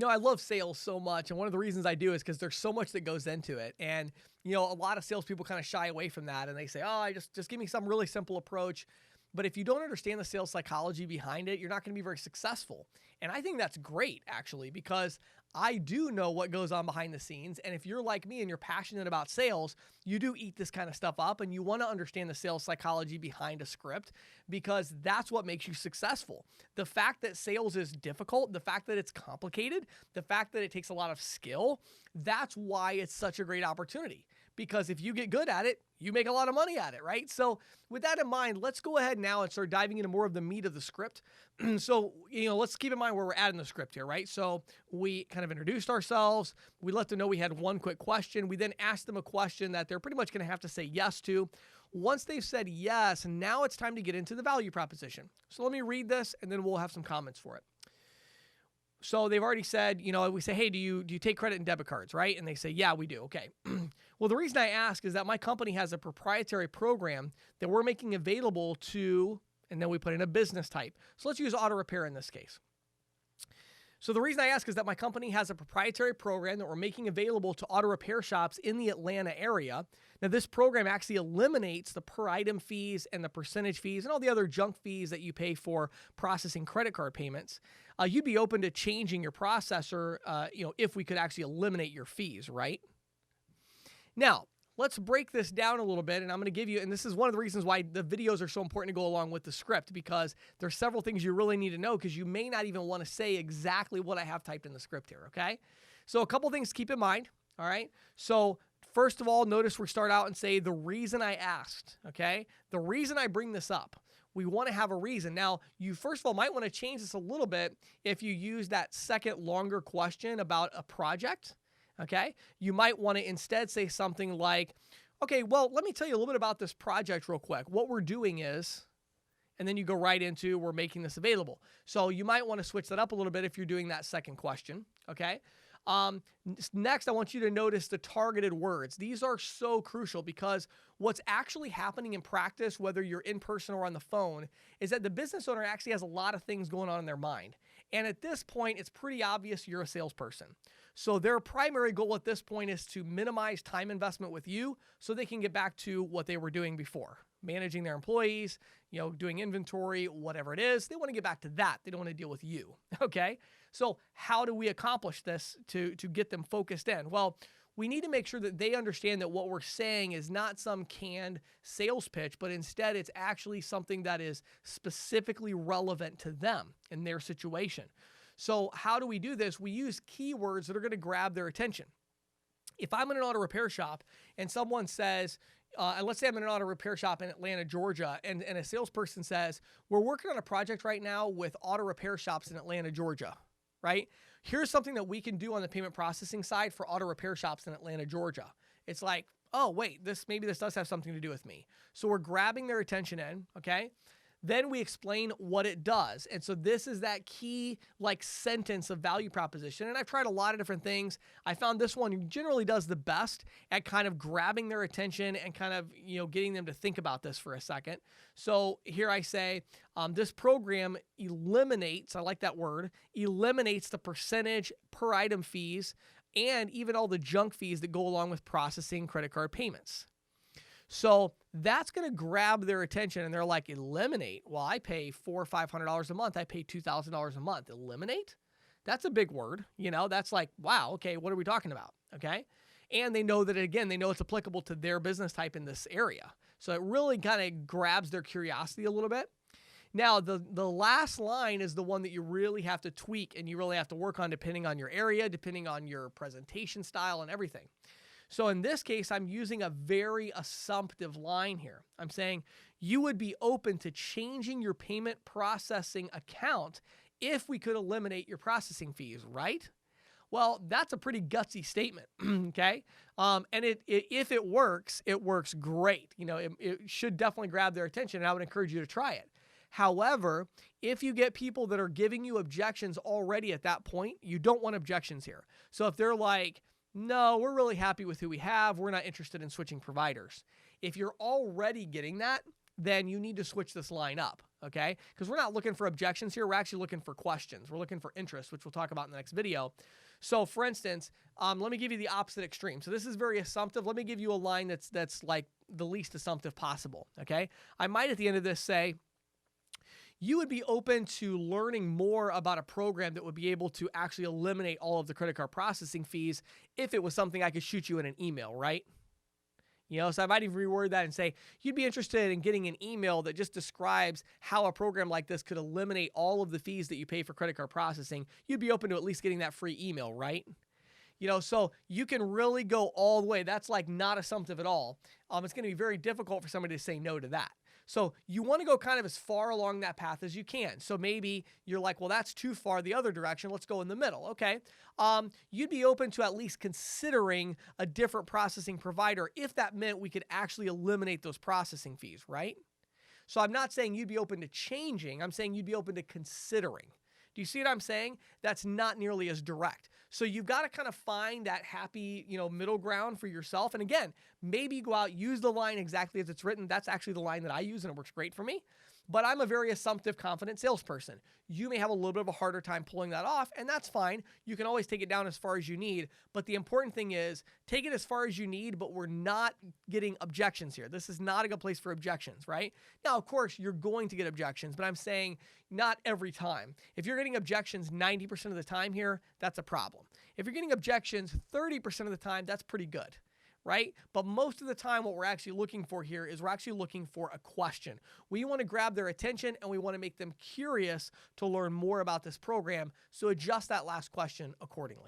I love sales so much. And one of the reasons I do is because there's so much that goes into it. And, a lot of salespeople kind of shy away from that. And they say, oh, I just give me some really simple approach. But if you don't understand the sales psychology behind it, you're not going to be very successful. And I think that's great, actually, because I do know what goes on behind the scenes. And if you're like me and you're passionate about sales, you do eat this kind of stuff up and you want to understand the sales psychology behind a script because that's what makes you successful. The fact that sales is difficult, the fact that it's complicated, the fact that it takes a lot of skill, that's why it's such a great opportunity. Because if you get good at it, you make a lot of money at it, right? So with that in mind, let's go ahead now and start diving into more of the meat of the script. So, let's keep in mind where we're at in the script here, right? So we kind of introduced ourselves. We let them know we had one quick question. We then asked them a question that they're pretty much going to have to say yes to. Once they've said yes, now it's time to get into the value proposition. So let me read this and then we'll have some comments for it. So they've already said, we say, hey, do you take credit and debit cards, right? And they say, yeah, we do. Okay. Well, the reason I ask is that my company has a proprietary program that we're making available to, and then we put in a business type. So let's use auto repair in this case. So the reason I ask is that my company has a proprietary program that we're making available to auto repair shops in the Atlanta area. Now, this program actually eliminates the per item fees and the percentage fees and all the other junk fees that you pay for processing credit card payments. You'd be open to changing your processor, if we could actually eliminate your fees, right? Now, let's break this down a little bit, and I'm going to give you, and this is one of the reasons why the videos are so important to go along with the script, because there's several things you really need to know because you may not even want to say exactly what I have typed in the script here, okay? So a couple things to keep in mind, all right? So first of all, notice we start out and say the reason I asked, okay? The reason I bring this up. We want to have a reason. Now, you first of all might want to change this a little bit if you use that second longer question about a project. Okay, you might want to instead say something like, okay, well, let me tell you a little bit about this project real quick. What we're doing is, and then you go right into, we're making this available. So you might want to switch that up a little bit if you're doing that second question. Okay. Next, I want you to notice the targeted words. These are so crucial because what's actually happening in practice, whether you're in person or on the phone, is that the business owner actually has a lot of things going on in their mind. And at this point, it's pretty obvious you're a salesperson. So their primary goal at this point is to minimize time investment with you so they can get back to what they were doing before, managing their employees, doing inventory, whatever it is. They want to get back to that. They don't want to deal with you. Okay. So how do we accomplish this to get them focused in? Well, we need to make sure that they understand that what we're saying is not some canned sales pitch, but instead it's actually something that is specifically relevant to them in their situation. So how do we do this? We use keywords that are going to grab their attention. If I'm in an auto repair shop and someone says, let's say I'm in an auto repair shop in Atlanta, Georgia, and a salesperson says, we're working on a project right now with auto repair shops in Atlanta, Georgia, right? Here's something that we can do on the payment processing side for auto repair shops in Atlanta, Georgia. It's like, oh, wait, maybe this does have something to do with me. So we're grabbing their attention in, okay? Then we explain what it does. And so this is that key sentence of value proposition. And I've tried a lot of different things. I found this one generally does the best at kind of grabbing their attention and kind of, getting them to think about this for a second. So here I say, this program eliminates, I like that word, eliminates the percentage per item fees and even all the junk fees that go along with processing credit card payments. So that's going to grab their attention and they're like, eliminate. Well, I pay $400 or $500 a month. I pay $2,000 a month. Eliminate? That's a big word. That's like, wow, okay, what are we talking about? Okay. And they know that, again, they know it's applicable to their business type in this area. So it really kind of grabs their curiosity a little bit. Now, the last line is the one that you really have to tweak and you really have to work on depending on your area, depending on your presentation style and everything. So in this case, I'm using a very assumptive line here. I'm saying you would be open to changing your payment processing account if we could eliminate your processing fees, right? Well, that's a pretty gutsy statement, okay? And if it works great. It should definitely grab their attention, and I would encourage you to try it. However, if you get people that are giving you objections already at that point, you don't want objections here. So if they're like, no, we're really happy with who we have, we're not interested in switching providers. If you're already getting that, then you need to switch this line up, okay? Because we're not looking for objections here. We're actually looking for questions. We're looking for interest, which we'll talk about in the next video. So for instance, let me give you the opposite extreme. So this is very assumptive. Let me give you a line that's like the least assumptive possible, okay? I might at the end of this say, you would be open to learning more about a program that would be able to actually eliminate all of the credit card processing fees if it was something I could shoot you in an email, right? You know, so I might even reword that and say, you'd be interested in getting an email that just describes how a program like this could eliminate all of the fees that you pay for credit card processing. You'd be open to at least getting that free email, right? You know, so you can really go all the way. That's like not assumptive at all. It's going to be very difficult for somebody to say no to that. So you want to go kind of as far along that path as you can. So maybe you're like, well, that's too far the other direction. Let's go in the middle. Okay. You'd be open to at least considering a different processing provider if that meant we could actually eliminate those processing fees, right? So I'm not saying you'd be open to changing. I'm saying you'd be open to considering. Do you see what I'm saying? That's not nearly as direct. So you've got to kind of find that happy, middle ground for yourself. And again, maybe go out, use the line exactly as it's written. That's actually the line that I use and it works great for me. But I'm a very assumptive, confident salesperson. You may have a little bit of a harder time pulling that off, and that's fine. You can always take it down as far as you need. But the important thing is take it as far as you need, but we're not getting objections here. This is not a good place for objections, right? Now, of course, you're going to get objections, but I'm saying not every time. If you're getting objections 90% of the time here, that's a problem. If you're getting objections 30% of the time, that's pretty good. Right? But most of the time, what we're actually looking for here is we're actually looking for a question. We want to grab their attention and we want to make them curious to learn more about this program. So adjust that last question accordingly.